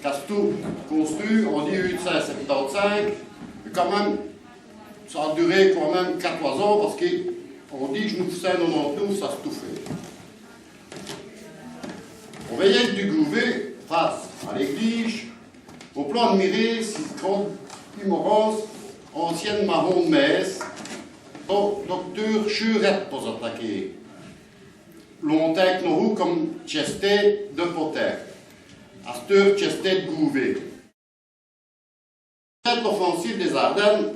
Castou construit en 1875, mais quand même, ça a duré quand même 14 ans parce qu'on dit que nous faisons 92, ça se touffait. On veillait du Gouvet face à l'église, au plan de Miré, 6 grandes humorance, ancienne marron de Metz, docteur Churette pour attaquer. Longtemps que nous comme Chesté de Potter. Asteur Chesté de Gouvet. L'offensive des Ardennes,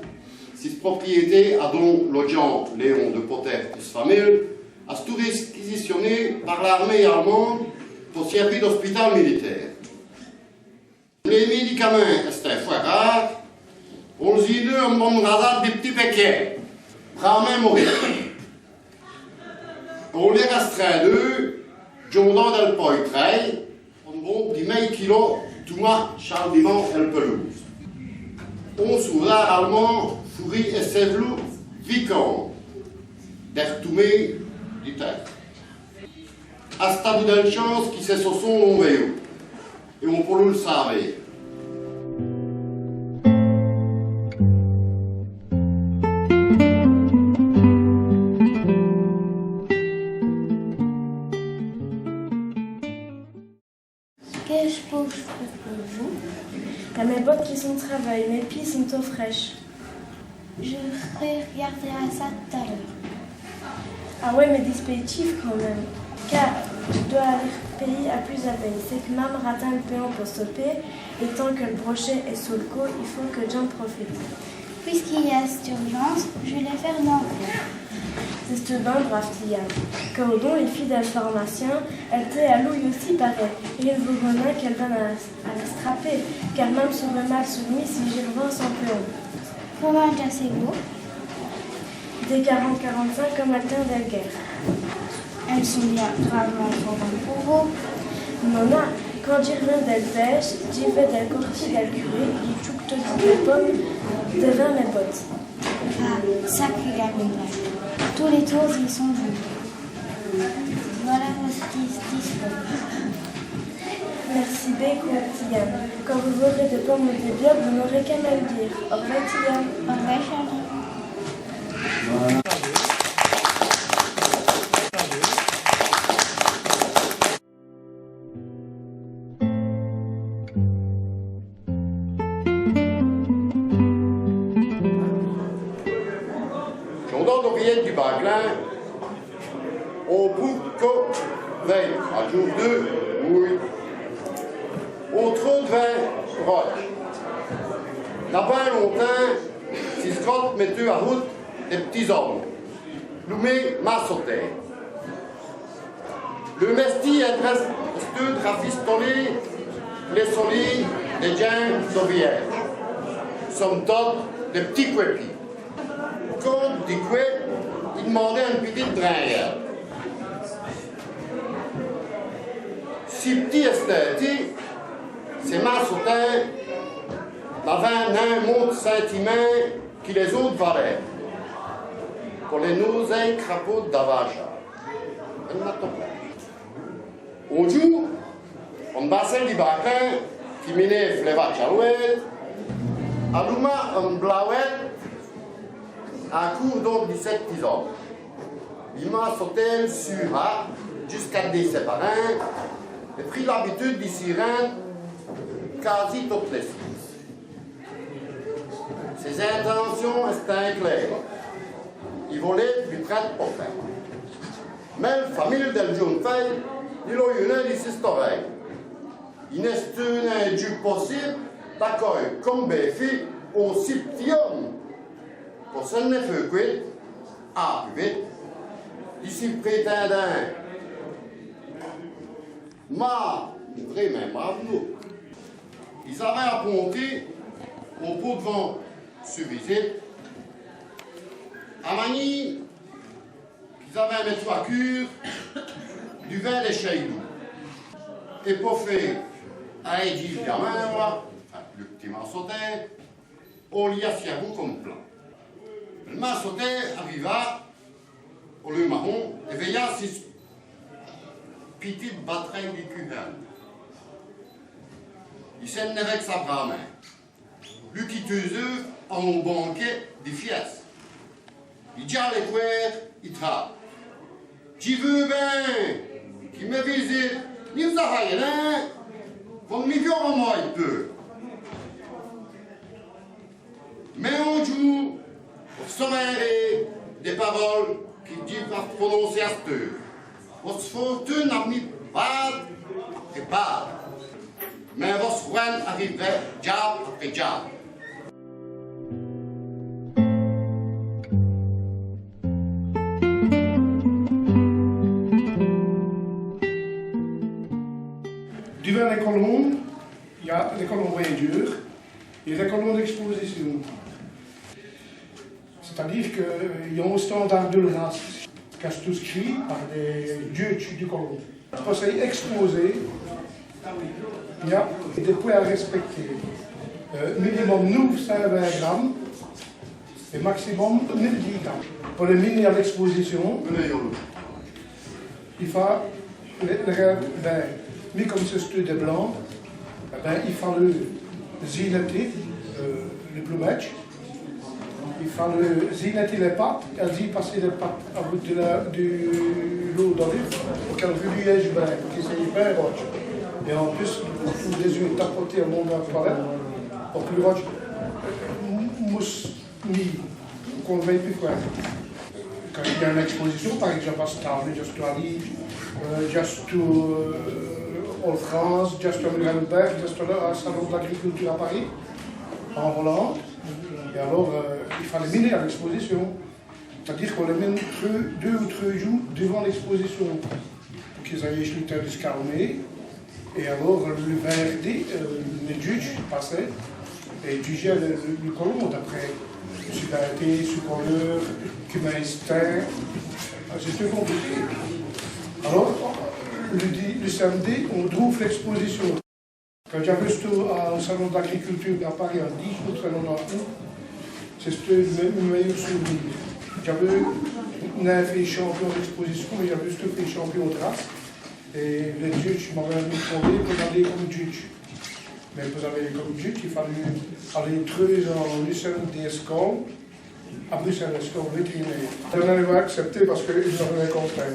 six propriétés à dont l'audience Léon de Potter et sa famille, a tout réquisitionné par l'armée allemande pour servir d'hôpital militaire. Les médicaments étaient fois rares, on les y deux en bon hasard des petits paquets, vraiment mourir. On les restreint d'eux, Jordan del Poitrey, on bombe 10 kilos, Thomas Charles Divan el Pelouse. On souverain allemand, Foury et Sévelou, Vicon, d'Ertoumé, du tête. Hasta de chance qui c'est sur son long vélo, et on peut le savoir. Que je peux faire pour vous? T'as mes bottes qui sont travail, mes pieds sont tout fraîches. Je regarderai ça tout à l'heure. Ah ouais, mais dispositif quand même. Car je dois aller payer à plus à peine. C'est que maman ratin le paiement pour stopper, et tant que le brochet est sous le coup, il faut que j'en profite. Puisqu'il y a cette urgence, je vais faire mon cours. C'est bien brave Tia. Cordon est fidèle pharmacien, elle était à l'ouille aussi pareil. Et il vous remet qu'elle donne à la strapper, car même serait mal soumis si j'y revins sans péon. Comment assez beau? Des 40-45 comme Altin Delguerre. Elles sont bien gravement trop bonnes pour vous. Nona, quand j'y reviens d'elle pêche, j'y vais d'elle corti d'elle curé, j'y choupe toutes les pommes, devant mes bottes. Ah, sacré gamine. Tous les tours y sont venus. Voilà votre discours. Merci beaucoup, Tiane. Quand vous aurez des pommes ou des bières, vous n'aurez qu'à me le dire. Au revoir, Tiane. Au revoir, Charlie. Du Baglin, au bout de veille, à jour 2, oui. Au trou de vin, roche. N'a pas longtemps, si Scott mettait à route des petits hommes. Loumé Massoté. Le mesti est presque rafistolé, les solis, les gens d'Auviège. Somme toute, des petits couépis. Quand des coueps, il demandait une petite draingue. Si petit esthétique, c'est Massotin, n'avait un mot de sentiment qui les autres valaient. Pour les nausées crapauds d'Avaja. Un jour, on passait du baquin qui menait Fléva Chalouette, alluma un blauette à court donc 17 petits hommes. Il m'a sauté sur A jusqu'à des séparins et pris l'habitude des sirènes quasi toutes les six. Ses intentions étaient claires. Il volait du prêtre pour faire. Mais la famille del jeune fille, il a eu une de ses oreilles. Il n'est un du possible d'accueillir comme béfi aussi petit homme. Pour ce ne fait que, à plus vite, ici prétendant, ma, vraiment, bravo. Ils avaient apporté au pot de vent sur visite, à Mani, ils avaient mis à cure du vin de Chaïdou. Et pour faire un édile gamin, le petit Massotin, on l'y a fiabou comme plan. Le Massotin arriva au lieu marron et veilla ses petites batteries de cubaines. il s'en avec sa bramin. Lui qui te en un banquet des fiesses. Il dit à l'équerre, il trappe. Tu veux bien, qui me visite, ni vous a rien, vous me violez moi un peu. Mais on joue pour sommaire des paroles qui disent par prononcer à ce peu. Votre fortune n'a mis pas et pas. Mais votre soin arriverait diable après diable. Devant les colons, il y a les colons voyageurs et les colons d'exposition. C'est-à-dire qu'il y a un standard de race qui est souscrit par des juges du colon. Pour ça exposer, il y a des points à respecter. Minimum 920 grammes et maximum 1010 grammes. Pour les miner à l'exposition, il faut les rêves verts. Mais comme c'est des blancs, eh ben, il faut le zignetter, le plumage. Il faut le zignetter les pattes, elles y passer les pattes avec de l'eau d'olive pour qu'elles reluisent bien, pour qu'ils soient hyper roches. Et en plus, pour tous les yeux tapotés à mon appareil, pour plus roche, mousse ni qu'on ne veille plus quoi. Quand il y a une exposition, par exemple à Stade, juste à Liège, juste en France, juste à Nuremberg, juste à Salon de l'Agriculture à Paris, en Hollande. Et alors, il fallait miner à l'exposition. C'est-à-dire qu'on les mine 2 ou 3 jours devant l'exposition pour qu'ils aillent jeter le scarnet. Et alors, le verdi, les juges passaient et jugeaient le colon d'après supériorité, sous-couleur, cumin instinct. C'était compliqué. Alors, le samedi, on trouve l'exposition. Quand j'avais au salon d'agriculture à Paris en 10 jours, salon d'agriculture, c'était le meilleur souvenir. J'avais fait champion d'exposition, mais j'avais juste fait champion de race. Et les juges m'avaient demandé pour aller comme juge. Mais pour aller comme juge, il fallait aller 3 ans en lycée des écoles, à Bruxelles, l'école vétérinaire. Je n'avais pas accepté parce qu'ils n'avaient pas compris.